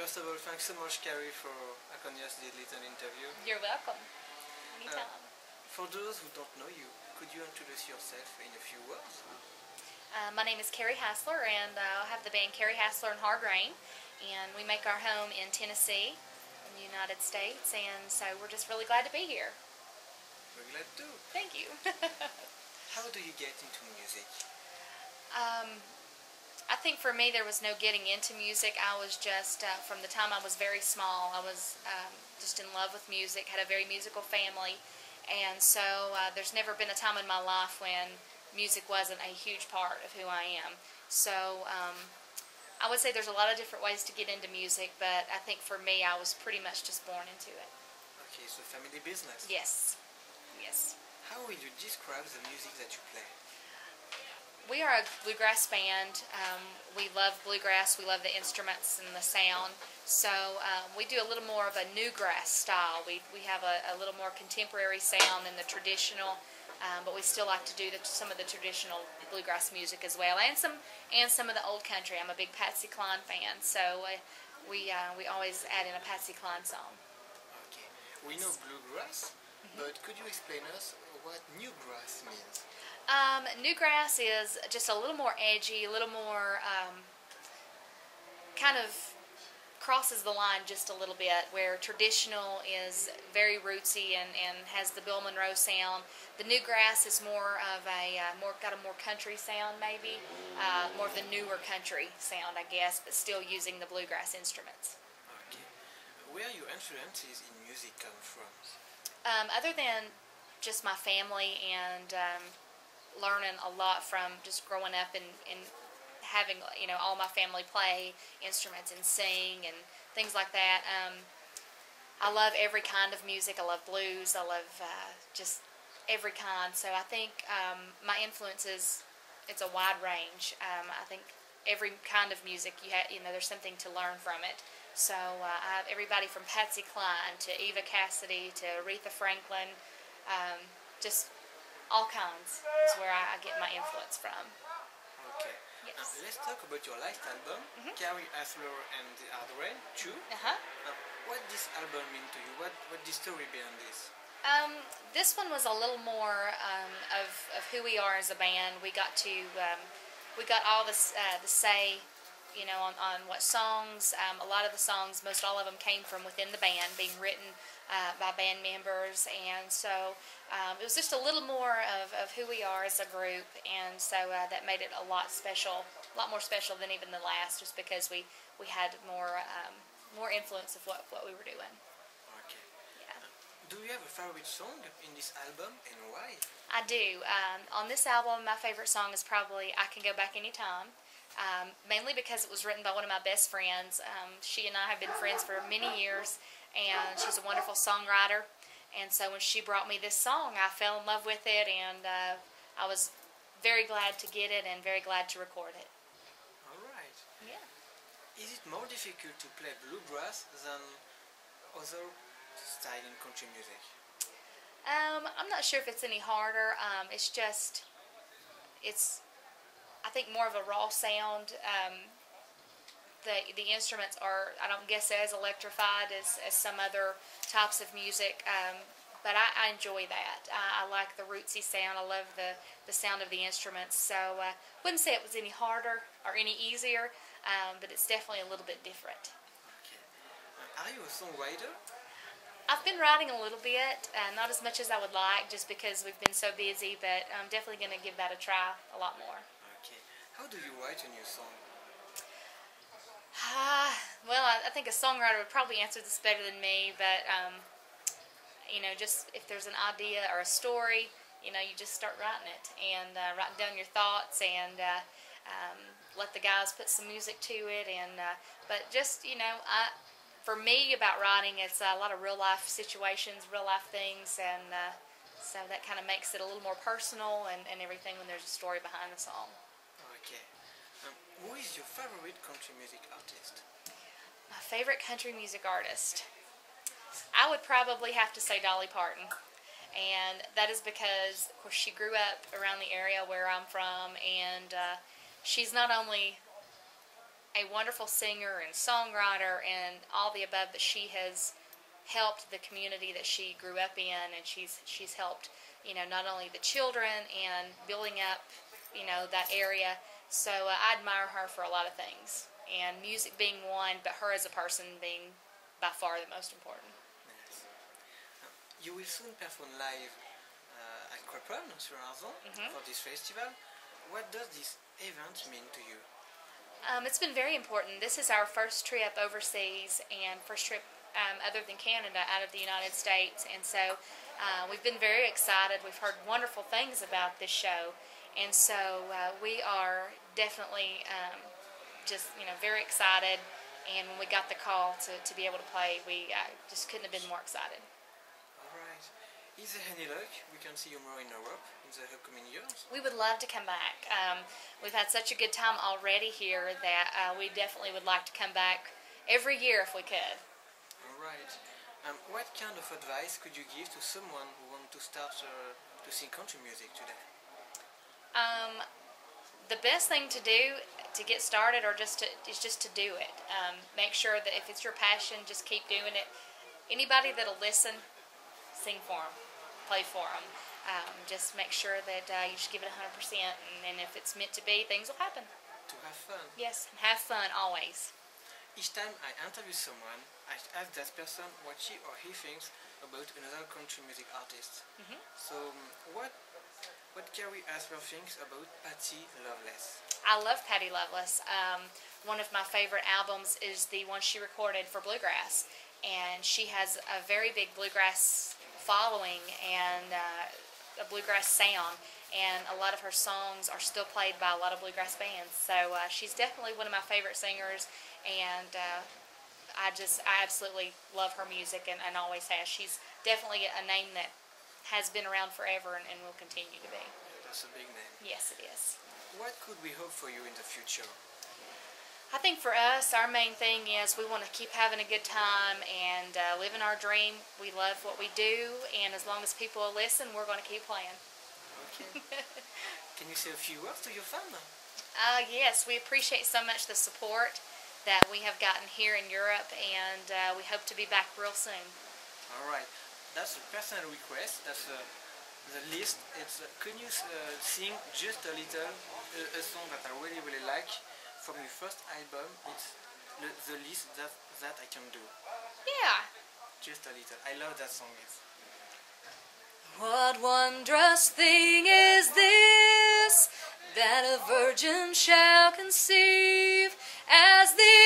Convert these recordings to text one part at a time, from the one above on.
First of all, thanks so much, Carrie, for accompanying us this little interview. You're welcome. Anytime. For those who don't know you, could you introduce yourself in a few words? My name is Carrie Hassler, and I have the band Carrie Hassler and Hard Rain, and we make our home in Tennessee, in the United States, and so we're just really glad to be here. We're glad too. Thank you. How do you get into music? I think for me there was no getting into music. I was just, from the time I was very small, I was just in love with music, had a very musical family, and so there's never been a time in my life when music wasn't a huge part of who I am. So I would say there's a lot of different ways to get into music, but I think for me I was pretty much just born into it. Okay, so family business. Yes. Yes. How will you describe the music that you play? We are a bluegrass band. We love bluegrass. We love the instruments and the sound. So we do a little more of a newgrass style. We have a little more contemporary sound than the traditional, but we still like to do some of the traditional bluegrass music as well, and some of the old country. I'm a big Patsy Cline fan, so we always add in a Patsy Cline song. Okay, we know bluegrass, but could you explain us what newgrass means? Newgrass is just a little more edgy, a little more kind of crosses the line just a little bit, where traditional is very rootsy and has the Bill Monroe sound. The newgrass is more of a got a more country sound, maybe more of the newer country sound, I guess, but still using the bluegrass instruments. Okay, where your influences in music come from? Other than just my family and learning a lot from just growing up and having, you know, all my family play instruments and sing and things like that. I love every kind of music. I love blues. I love just every kind. So I think my influences, it's a wide range. I think every kind of music there's something to learn from it. So I have everybody from Patsy Cline to Eva Cassidy to Aretha Franklin, just all kinds is where I get my influence from. Okay. Yes. Now, let's talk about your last album, Carrie Hassler and the Arzon, too. What does this album mean to you? What the story behind this? This one was a little more of who we are as a band. We got all the say, you know, on what songs. A lot of the songs, most all of them came from within the band, being written by band members, and so it was just a little more of who we are as a group, and so that made it a lot more special than even the last, just because we had more influence of what we were doing. Okay. Yeah. Do you have a favorite song in this album, and why? I do. On this album, my favorite song is probably "I Can Go Back Anytime." Mainly because it was written by one of my best friends. She and I have been friends for many years, and she's a wonderful songwriter. And so when she brought me this song, I fell in love with it, and I was very glad to get it and very glad to record it. All right. Yeah. Is it more difficult to play bluegrass than other styles in country music? I'm not sure if it's any harder. It's I think more of a raw sound. The instruments are, I don't guess, as electrified as some other types of music, but I enjoy that. I like the rootsy sound. I love the sound of the instruments, so I wouldn't say it was any harder or any easier, but it's definitely a little bit different. Okay. Are you a songwriter? I've been writing a little bit, not as much as I would like, just because we've been so busy, but I'm definitely going to give that a try a lot more. Okay. How do you write a new song? Well, I think a songwriter would probably answer this better than me, but you know, just if there's an idea or a story, you know, you just start writing it and writing down your thoughts, and let the guys put some music to it. And but just, you know, for me, about writing, it's a lot of real life situations, real life things, and so that kind of makes it a little more personal and everything when there's a story behind the song. Okay. Who is your favorite country music artist? My favorite country music artist? I would probably have to say Dolly Parton. And that is because, of course, she grew up around the area where I'm from, and she's not only a wonderful singer and songwriter and all the above, but she has helped the community that she grew up in, and she's helped, you know, not only the children and building up, you know, that area. So I admire her for a lot of things, and music being one, but her as a person being by far the most important. Yes. You will soon perform live at Craponne sur Arzon for this festival. What does this event mean to you? It's been very important. This is our first trip overseas and first trip other than Canada out of the United States, and so we've been very excited. We've heard wonderful things about this show, and so we are definitely just, you know, very excited. And when we got the call to be able to play, we just couldn't have been more excited. All right. Is there any luck we can see you more in Europe in the upcoming years? We would love to come back. We've had such a good time already here that we definitely would like to come back every year if we could. All right. What kind of advice could you give to someone who wants to start to sing country music today? The best thing to do to get started is just to do it. Make sure that if it's your passion, just keep doing it. Anybody that'll listen, sing for them, play for them. Just make sure that you just give it 100%, and if it's meant to be, things will happen. To have fun. Yes, and have fun always. Each time I interview someone, I ask that person what she or he thinks about another country music artist. So, what Carrie Hassler thinks about Patty Loveless? I love Patty Loveless. One of my favorite albums is the one she recorded for bluegrass, and she has a very big bluegrass following and a bluegrass sound, and a lot of her songs are still played by a lot of bluegrass bands. So she's definitely one of my favorite singers, and I absolutely love her music and always has. She's definitely a name that has been around forever and will continue to be. That's a big name. Yes, it is. What could we hope for you in the future? I think for us, our main thing is we want to keep having a good time and living our dream. We love what we do, and as long as people will listen, we're going to keep playing. Okay. Can you say a few words to your family? Yes, we appreciate so much the support that we have gotten here in Europe, and we hope to be back real soon. All right. That's a personal request. That's the list. It's can you sing just a little a song that I really like from your first album? It's the list that I can do. Yeah. Just a little. I love that song. What wondrous thing is this, that a virgin shall conceive? As the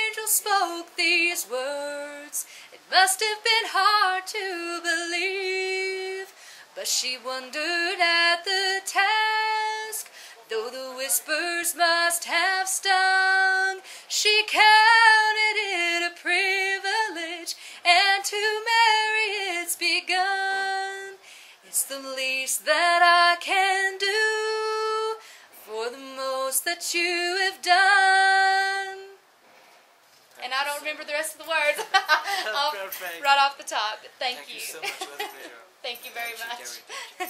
angel spoke these words, it must have been hard to believe, but she wondered at the task, though the whispers must have stung. She counted it a privilege, and to marry it's begun. It's the least that I can do for the most that you have done. And I don't remember the rest of the words. Perfect. Right off the top. But thank you. Thank you so much. It was a pleasure. Thank you very much. Thank you.